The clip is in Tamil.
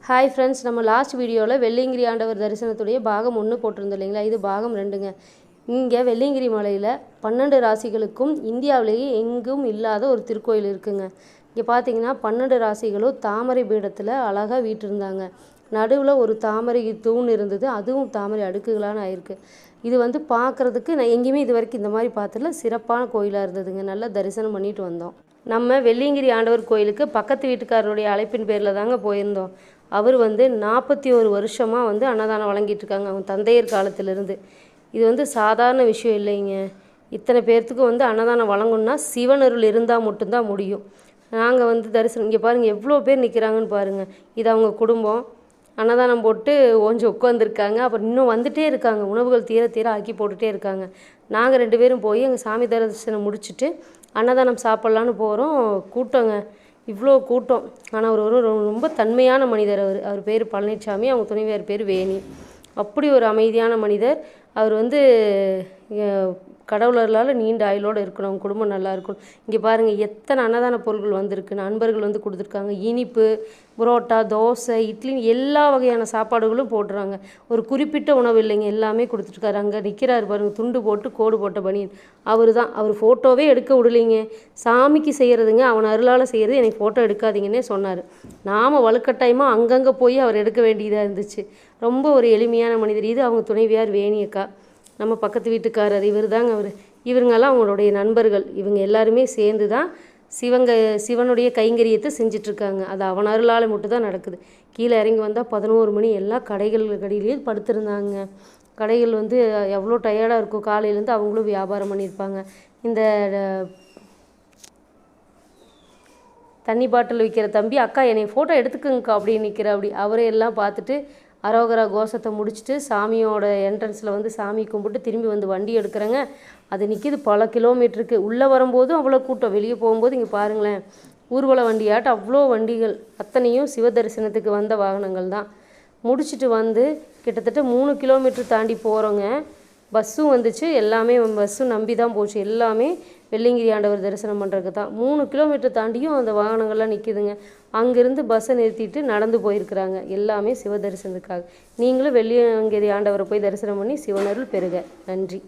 ஹாய் ஃப்ரெண்ட்ஸ், நம்ம லாஸ்ட் வீடியோவில் வெள்ளியங்கிரி ஆண்டவர் தரிசனத்துடைய பாகம் 1 போட்டிருந்தோம் இல்லைங்களா. இது பாகம் 2ங்க. இங்கே வெள்ளியங்கிரி மலையில் 12 ராசிகளுக்கும் இந்தியாவிலேயே எங்கும் இல்லாத ஒரு திருக்கோயில் இருக்குங்க. இங்கே பார்த்தீங்கன்னா 12 ராசிகளும் தாமரை பீடத்தில் அழகாக வீட்டிருந்தாங்க. நடுவில் ஒரு தாமரை தூண் இருந்தது, அதுவும் தாமரை அடுக்குகளான ஆயிருக்கு. இது பார்க்குறதுக்கு நான் எங்கேயுமே இது வரைக்கும் இந்த மாதிரி பார்த்ததில்ல. சிறப்பான கோயிலாக இருந்ததுங்க. நல்லா தரிசனம் பண்ணிட்டு வந்தோம். நம்ம வெள்ளியங்கிரி ஆண்டவர் கோயிலுக்கு பக்கத்து வீட்டுக்காரருடைய அழைப்பின் பேரில் தாங்க போயிருந்தோம். அவர் 41 வருஷமாக அன்னதானம் வழங்கிட்டு இருக்காங்க, அவங்க தந்தையர் காலத்திலேருந்து. இது சாதாரண விஷயம் இல்லைங்க. இத்தனை பேர்த்துக்கு அன்னதானம் வழங்கணுன்னா சிவனருள் இருந்தால் மட்டும்தான் முடியும். நாங்கள் தரிசனம் இங்கே பாருங்கள், எவ்வளோ பேர் நிற்கிறாங்கன்னு பாருங்கள். இது அவங்க குடும்பம் அன்னதானம் போட்டு கொஞ்சம் உட்காந்துருக்காங்க. அப்புறம் இன்னும் வந்துகிட்டே இருக்காங்க, உணவுகள் தீர தீர ஆக்கி போட்டுகிட்டே இருக்காங்க. நாங்கள் 2 பேரும் போய் எங்கள் சாமி தரிசனம் முடிச்சுட்டு அன்னதானம் சாப்பிட்லான்னு போகிறோம். கூட்டங்க, இவ்வளோ கூட்டம். ஆனால் அவர் ரொம்ப தன்மையான மனிதர். அவர் பேர் பழனிசாமி, அவங்க துணைவியார் பேர் வேணி. அப்படி ஒரு அமைதியான மனிதர். அவர் கடவுளர்களால் நீண்ட ஆயுளோடு இருக்கணும், அவங்க குடும்பம் நல்லா இருக்கணும். இங்கே பாருங்கள், எத்தனை அன்னதான பொருட்கள் வந்திருக்கு. நண்பர்கள் கொடுத்துருக்காங்க. இனிப்பு, புரோட்டா, தோசை, இட்லின்னு எல்லா வகையான சாப்பாடுகளும் போட்டுறாங்க. ஒரு குறிப்பிட்ட உணவு இல்லைங்க, எல்லாமே கொடுத்துருக்காரு. அங்கே நிற்கிறாரு பாருங்கள், துண்டு போட்டு கோடு போட்ட பனியன். அவர் ஃபோட்டோவே எடுக்க விடலைங்க. சாமிக்கு செய்கிறதுங்க, அவன் அருளால் செய்கிறது, எனக்கு ஃபோட்டோ எடுக்காதீங்கன்னே சொன்னார். நாம் வலுக்கட்டாயமாக அங்கங்கே போய் அவர் எடுக்க வேண்டியதாக இருந்துச்சு. ரொம்ப ஒரு எளிமையான மனிதர். இது அவங்க துணைவியார் வேணியக்கா, நம்ம பக்கத்து வீட்டுக்காரர். இவருங்கெல்லாம் அவங்களுடைய நண்பர்கள். இவங்க எல்லாருமே சேர்ந்து தான் சிவனுடைய கைங்கரியத்தை செஞ்சிட்ருக்காங்க. அது அவன் அருளால் மட்டும்தான் நடக்குது. கீழே இறங்கி வந்தால் 11 மணி. எல்லாம் கடையிலேயே படுத்திருந்தாங்க. கடைகள் எவ்வளோ டயர்டாக இருக்கும். காலையிலேருந்து அவங்களும் வியாபாரம் பண்ணியிருப்பாங்க. இந்த தண்ணி பாட்டில் விற்கிற தம்பி, அக்கா என்னை ஃபோட்டோ எடுத்துக்குங்கக்கா அப்படின்னு அப்படி அவரை எல்லாம் பார்த்துட்டு அரோகரா கோஷத்தை முடிச்சுட்டு சாமியோட என்ட்ரன்ஸில் சாமி கும்பிட்டு திரும்பி வண்டி எடுக்கிறேங்க. அது நிற்கிது பல கிலோமீட்டருக்கு. உள்ளே வரும்போதும் அவ்வளோ கூட்டம், வெளியே போகும்போது இங்கே பாருங்களேன், ஊர்வல வண்டியாட்டம் அவ்வளோ வண்டிகள். அத்தனையும் சிவ தரிசனத்துக்கு வந்த வாகனங்கள் தான். முடிச்சுட்டு கிட்டத்தட்ட 3 கிலோமீட்டர் தாண்டி போகிறோங்க. பஸ்ஸும் வந்துச்சு. எல்லாமே பஸ்ஸும் நம்பி தான் போச்சு. எல்லாமே வெள்ளியங்கிரி ஆண்டவர் தரிசனம் பண்ணுறதுக்கு தான். 3 கிலோமீட்டர் தாண்டியும் அந்த வாகனங்கள்லாம் நிற்கிதுங்க. அங்கேருந்து பஸ்ஸை நிறுத்திட்டு நடந்து போயிருக்கிறாங்க. எல்லாமே சிவ தரிசனத்துக்காக. நீங்களும் வெள்ளியங்கிரி ஆண்டவரை போய் தரிசனம் பண்ணி சிவனருள் பெறுக. நன்றி.